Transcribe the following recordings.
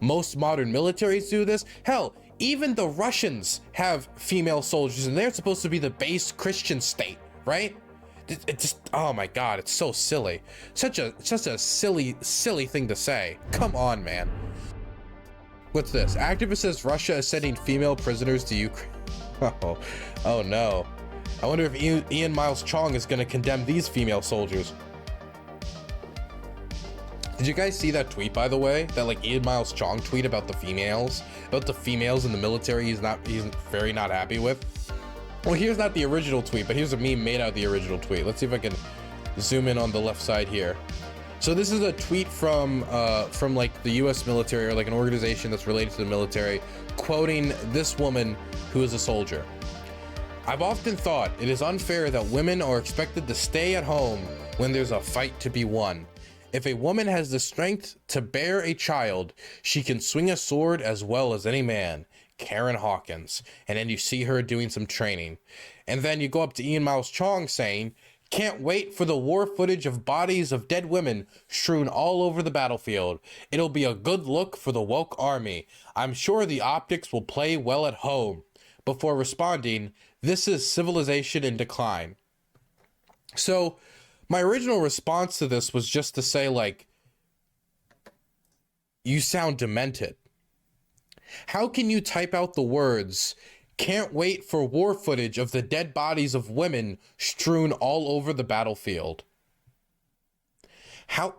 Most modern militaries do this. Hell, even the Russians have female soldiers, and they're supposed to be the base Christian state, right? It just, oh my God, it's so silly. Such a silly thing to say. Come on, man. What's this? Activist says Russia is sending female prisoners to Ukraine. Oh no. I wonder if Ian Miles Chong is gonna condemn these female soldiers. Did you guys see that tweet, by the way? That like Ian Miles Chong tweet about the females in the military he's very not happy with. Well, here's not the original tweet, but here's a meme made out of the original tweet. Let's see if I can zoom in on the left side here. So this is a tweet from like the US military, or like an organization that's related to the military, quoting this woman who is a soldier. I've often thought it is unfair that women are expected to stay at home when there's a fight to be won. If a woman has the strength to bear a child, she can swing a sword as well as any man. Karen Hawkins. And then you see her doing some training. And then you go up to Ian Miles Chong saying, can't wait for the war footage of bodies of dead women strewn all over the battlefield. It'll be a good look for the woke army. I'm sure the optics will play well at home. Before responding, this is civilization in decline. So my original response to this was just to say, like, you sound demented. How can you type out the words, can't wait for war footage of the dead bodies of women strewn all over the battlefield? How?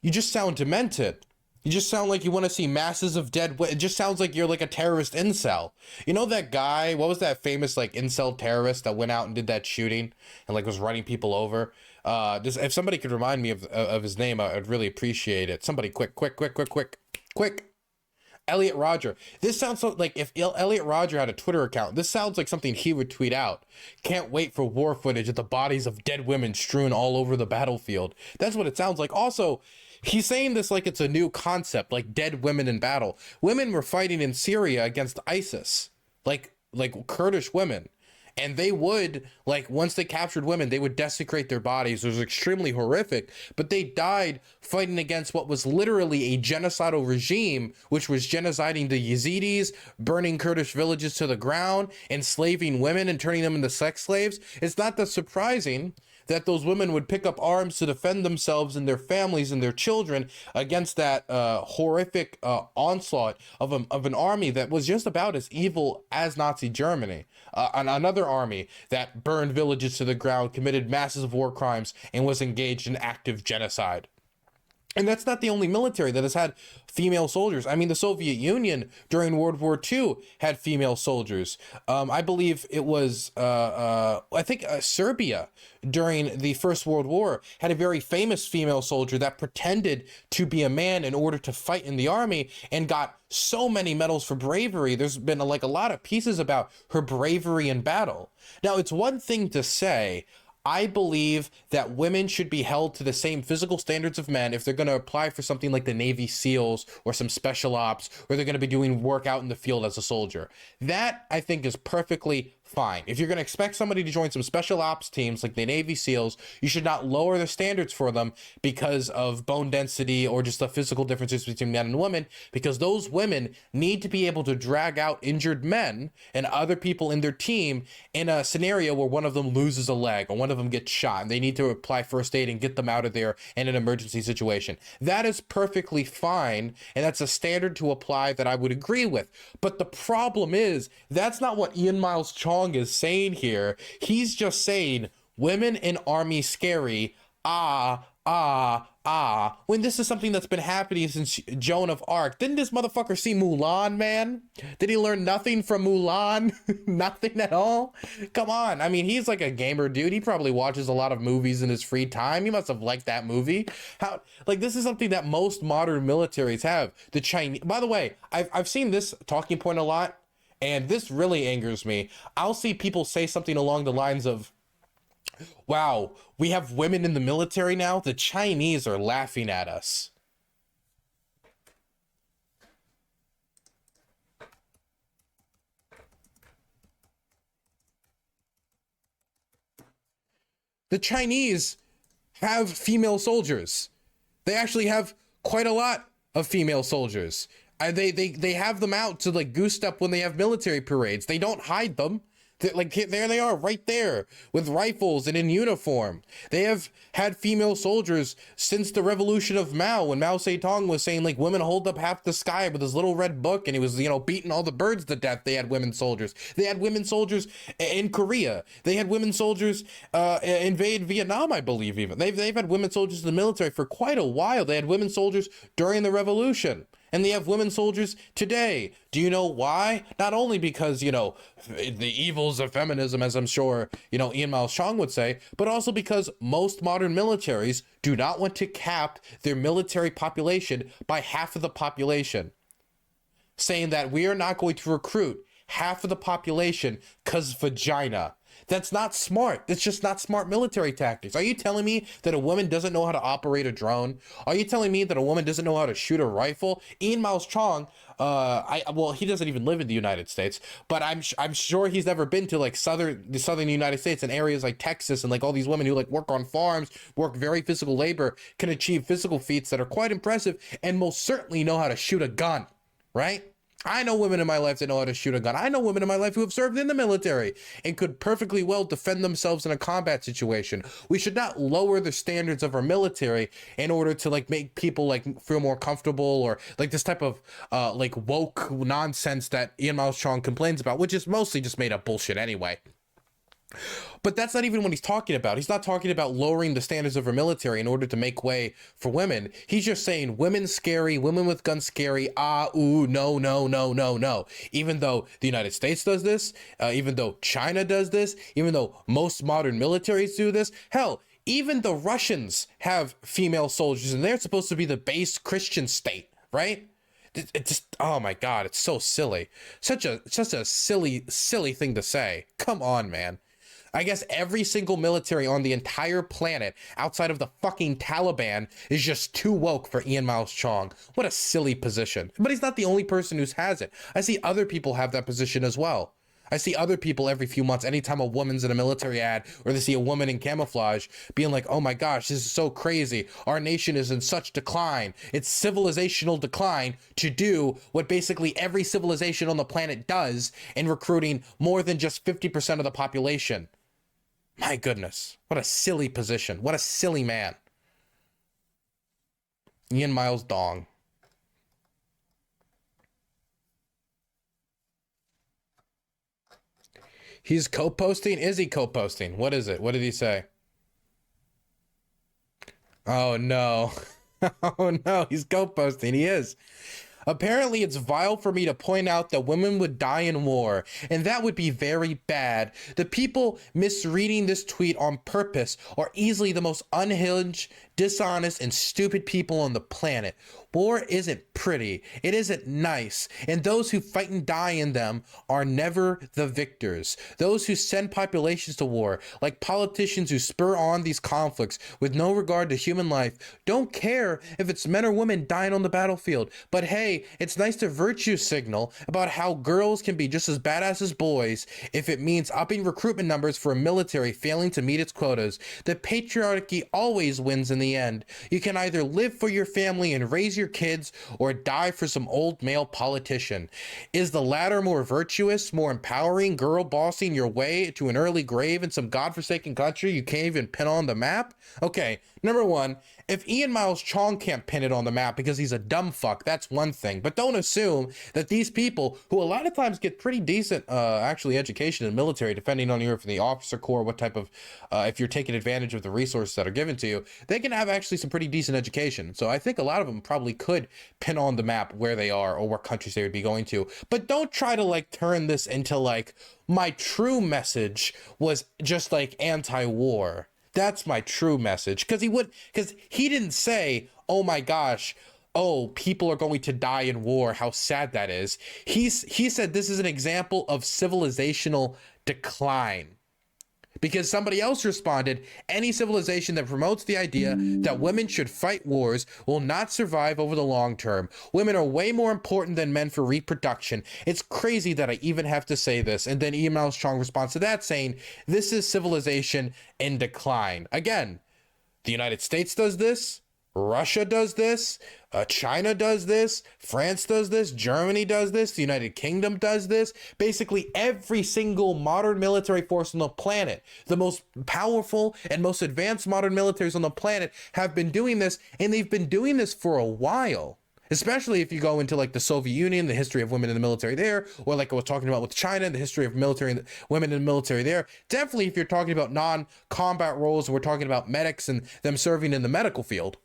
You just sound demented. You just sound like you want to see masses of dead. It just sounds like you're like a terrorist incel. You know that guy, what was that famous like incel terrorist that went out and did that shooting and like was running people over? If somebody could remind me of his name, I'd really appreciate it. Somebody quick. Elliot Rodger. This sounds so, like if Elliot Rodger had a Twitter account, this sounds like something he would tweet out. Can't wait for war footage of the bodies of dead women strewn all over the battlefield. That's what it sounds like. Also, he's saying this like it's a new concept, like dead women in battle. Women were fighting in Syria against ISIS, like Kurdish women. And they would, like, once they captured women, they would desecrate their bodies. It was extremely horrific. But they died fighting against what was literally a genocidal regime, which was genociding the Yazidis, burning Kurdish villages to the ground, enslaving women and turning them into sex slaves. It's not that surprising that those women would pick up arms to defend themselves and their families and their children against that horrific onslaught of an army that was just about as evil as Nazi Germany. Another army that burned villages to the ground, committed massive war crimes, and was engaged in active genocide. And that's not the only military that has had female soldiers. I mean, the Soviet Union during World War II had female soldiers. I believe it was, Serbia during the First World War had a very famous female soldier that pretended to be a man in order to fight in the army and got so many medals for bravery. There's been like a lot of pieces about her bravery in battle. Now, it's one thing to say, I believe that women should be held to the same physical standards of men if they're going to apply for something like the Navy SEALs or some special ops, or they're going to be doing work out in the field as a soldier. That, I think, is perfectly fine. If you're going to expect somebody to join some special ops teams like the Navy SEALs, you should not lower the standards for them because of bone density or just the physical differences between men and women, because those women need to be able to drag out injured men and other people in their team in a scenario where one of them loses a leg or one of them gets shot and they need to apply first aid and get them out of there in an emergency situation. That is perfectly fine, and that's a standard to apply that I would agree with. But the problem is, that's not what Ian Miles Chong is saying here. He's just saying women in army scary, when this is something that's been happening since Joan of Arc. Didn't this motherfucker see Mulan, man? Did he learn nothing from Mulan? Nothing at all? Come on. I mean, he's like a gamer dude. He probably watches a lot of movies in his free time. He must have liked that movie. How, like, this is something that most modern militaries have. The Chinese, by the way, I've seen this talking point a lot, and this really angers me. I'll see people say something along the lines of, wow, we have women in the military now? The Chinese are laughing at us. The Chinese have female soldiers. They actually have quite a lot of female soldiers. They have them out to like goose step when they have military parades. They don't hide them. Like there they are right there with rifles and in uniform. They have had female soldiers since the revolution of Mao, when Mao Zedong was saying like women hold up half the sky with his little red book, and he was, you know, beating all the birds to death. They had women soldiers. They had women soldiers in Korea. They had women soldiers invade Vietnam, I believe. Even they've had women soldiers in the military for quite a while. They had women soldiers during the revolution. And they have women soldiers today. Do you know why? Not only because, you know, the evils of feminism, as I'm sure, you know, Ian Miles Chong would say, but also because most modern militaries do not want to cap their military population by half of the population, saying that we are not going to recruit half of the population because vagina. That's not smart. That's just not smart military tactics. Are you telling me that a woman doesn't know how to operate a drone? Are you telling me that a woman doesn't know how to shoot a rifle? Ian Miles Chong, well, he doesn't even live in the United States, but I'm sure he's never been to like the southern United States and areas like Texas, and like all these women who like work on farms, work very physical labor, can achieve physical feats that are quite impressive, and most certainly know how to shoot a gun, right? I know women in my life that know how to shoot a gun. I know women in my life who have served in the military and could perfectly well defend themselves in a combat situation. We should not lower the standards of our military in order to like make people like feel more comfortable, or like this type of like woke nonsense that Ian Miles Chong complains about, which is mostly just made up bullshit anyway. But that's not even what he's talking about. He's not talking about lowering the standards of our military in order to make way for women. He's just saying women scary, women with guns scary. No. Even though the United States does this, even though China does this, even though most modern militaries do this, hell, even the Russians have female soldiers, and they're supposed to be the base Christian state, right? It just, oh my God, it's so silly. Such a silly thing to say. Come on, man. I guess every single military on the entire planet outside of the fucking Taliban is just too woke for Ian Miles Chong. What a silly position. But he's not the only person who has it. I see other people have that position as well. I see other people every few months, anytime a woman's in a military ad or they see a woman in camouflage, being like, oh my gosh, this is so crazy. Our nation is in such decline. It's civilizational decline to do what basically every civilization on the planet does in recruiting more than just 50% of the population. My goodness, what a silly position. What a silly man. Ian Miles Dong. He's co-posting? Is he co-posting? What is it? What did he say? Oh no. Oh no, he's co-posting. He is. Apparently, it's vile for me to point out that women would die in war, and that would be very bad. The people misreading this tweet on purpose are easily the most unhinged, dishonest, and stupid people on the planet. War isn't pretty, it isn't nice, and those who fight and die in them are never the victors. Those who send populations to war, like politicians who spur on these conflicts with no regard to human life, don't care if it's men or women dying on the battlefield. But hey, it's nice to virtue signal about how girls can be just as badass as boys if it means upping recruitment numbers for a military failing to meet its quotas. The patriarchy always wins in the end. You can either live for your family and raise your kids, or die for some old male politician. Is the latter more virtuous, more empowering, girl bossing your way to an early grave in some godforsaken country you can't even pin on the map? Okay, number one, if Ian Miles Chong can't pin it on the map because he's a dumb fuck, that's one thing. But don't assume that these people, who a lot of times get pretty decent actually education in the military, depending on if you're in the officer corps, what type of, if you're taking advantage of the resources that are given to you, they can have actually some pretty decent education. So I think a lot of them probably could pin on the map where they are or what countries they would be going to. But don't try to like turn this into like, my true message was just like anti-war. That's my true message. Because he didn't say, oh my gosh, oh, people are going to die in war, how sad that is. He said this is an example of civilizational decline. Because somebody else responded, any civilization that promotes the idea that women should fight wars will not survive over the long term. Women are way more important than men for reproduction. It's crazy that I even have to say this. And then Ian Miles Chong responds to that saying, this is civilization in decline. Again, the United States does this. Russia does this, China does this, France does this, Germany does this, the United Kingdom does this. Basically, every single modern military force on the planet, the most powerful and most advanced modern militaries on the planet, have been doing this, and they've been doing this for a while. Especially if you go into like the Soviet Union, the history of women in the military there, or like I was talking about with China, the history of women in the military there. Definitely if you're talking about non-combat roles, we're talking about medics and them serving in the medical field.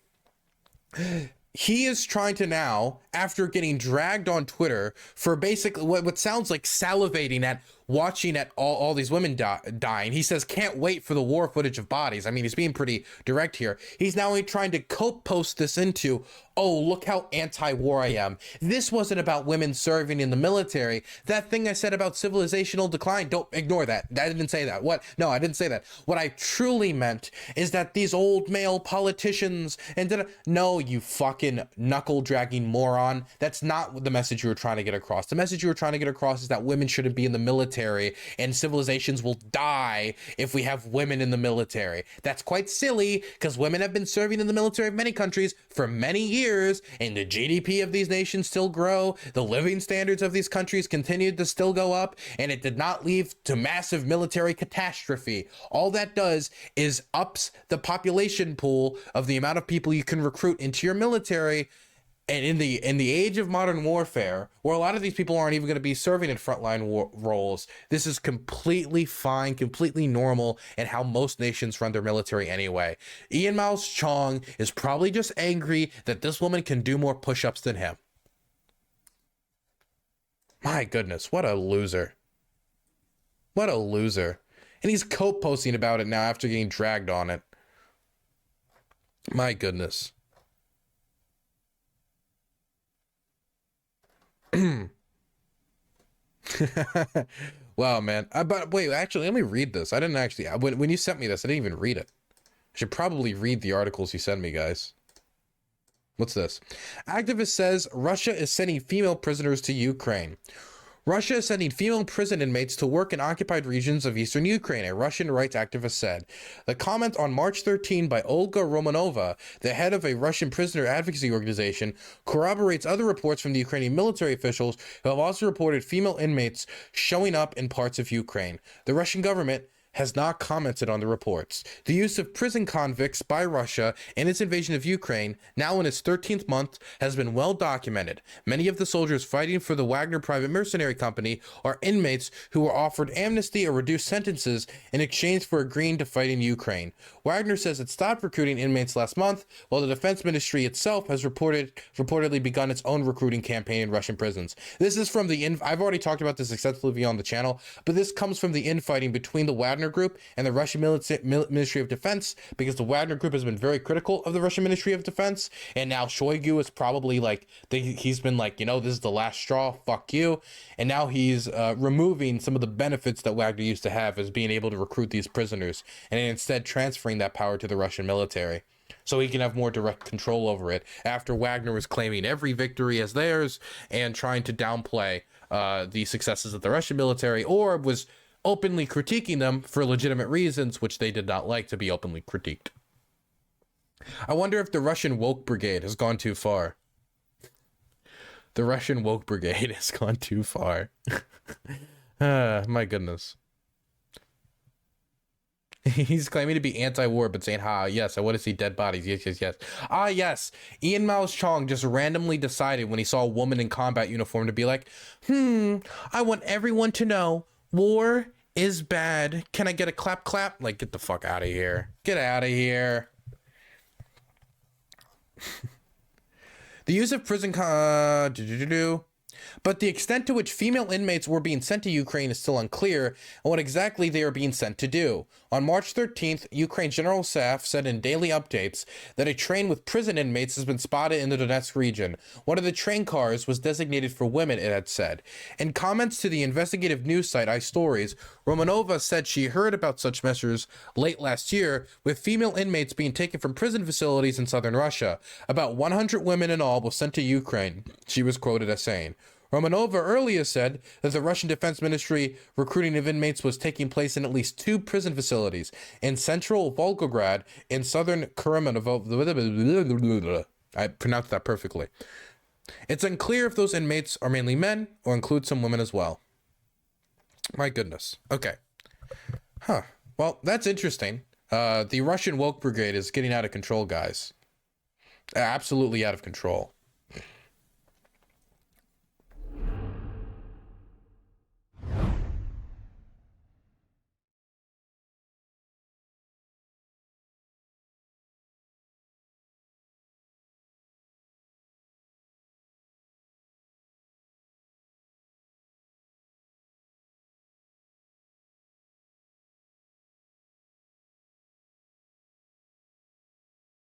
He is trying to now, after getting dragged on Twitter for basically what sounds like salivating at watching at all these women dying. He says, can't wait for the war footage of bodies. I mean, he's being pretty direct here. He's now trying to post this into, oh, look how anti-war I am. This wasn't about women serving in the military. That thing I said about civilizational decline, don't ignore that. I didn't say that. What? No, I didn't say that. What I truly meant is that these old male politicians and no, you fucking knuckle-dragging moron. That's not the message you were trying to get across. The message you were trying to get across is that women shouldn't be in the military and civilizations will die if we have women in the military. That's quite silly because women have been serving in the military of many countries for many years, and the GDP of these nations still grow. The living standards of these countries continued to still go up, and it did not lead to massive military catastrophe. All that does is ups the population pool of the amount of people you can recruit into your military. And in the age of modern warfare, where a lot of these people aren't even going to be serving in frontline roles, this is completely fine, completely normal, and how most nations run their military anyway. Ian Miles Chong is probably just angry that this woman can do more push-ups than him. My goodness, what a loser. What a loser. And he's posting about it now after getting dragged on it. My goodness. Wow, man. But wait, actually, let me read this. I didn't actually, when you sent me this, I didn't even read it. I should probably read the articles you send me, guys. What's this? Activist says Russia is sending female prisoners to Ukraine. Russia is sending female prison inmates to work in occupied regions of eastern Ukraine, a Russian rights activist said. The comment on March 13 by Olga Romanova, the head of a Russian prisoner advocacy organization, corroborates other reports from the Ukrainian military officials who have also reported female inmates showing up in parts of Ukraine. The Russian government has not commented on the reports. The use of prison convicts by Russia in its invasion of Ukraine, now in its 13th month, has been well documented. Many of the soldiers fighting for the Wagner private mercenary company are inmates who were offered amnesty or reduced sentences in exchange for agreeing to fight in Ukraine. Wagner says it stopped recruiting inmates last month, while the defense ministry itself has reportedly begun its own recruiting campaign in Russian prisons. This is from the I've already talked about this extensively on the channel, but this comes from the infighting between the Wagner Group and the Russian Ministry of Defense, because the Wagner Group has been very critical of the Russian Ministry of Defense, and now Shoigu is probably like, he's been like, you know, this is the last straw, fuck you, and now he's removing some of the benefits that Wagner used to have as being able to recruit these prisoners, and instead transferring that power to the Russian military, so he can have more direct control over it, after Wagner was claiming every victory as theirs and trying to downplay the successes of the Russian military, or was openly critiquing them for legitimate reasons, which they did not like to be openly critiqued. I wonder if the Russian woke brigade has gone too far. The Russian woke brigade has gone too far. My goodness. He's claiming to be anti-war, but saying, yes, I want to see dead bodies. Yes, yes, yes. Yes. Ian Miles Chong just randomly decided when he saw a woman in combat uniform to be like, I want everyone to know war is bad. Can I get a clap clap? Like, get the fuck out of here. Get out of here. The use of prison but the extent to which female inmates were being sent to Ukraine is still unclear, and what exactly they are being sent to do. On March 13th, Ukraine's General Staff said in daily updates that a train with prison inmates has been spotted in the Donetsk region. One of the train cars was designated for women, it had said. In comments to the investigative news site iStories, Romanova said she heard about such measures late last year, with female inmates being taken from prison facilities in southern Russia. About 100 women in all were sent to Ukraine, she was quoted as saying. Romanova earlier said that the Russian Defense Ministry recruiting of inmates was taking place in at least 2 prison facilities in central Volgograd and southern Kremenov. I pronounced that perfectly. It's unclear if those inmates are mainly men or include some women as well. My goodness. Okay. Well, that's interesting. The Russian woke brigade is getting out of control, guys. Absolutely out of control.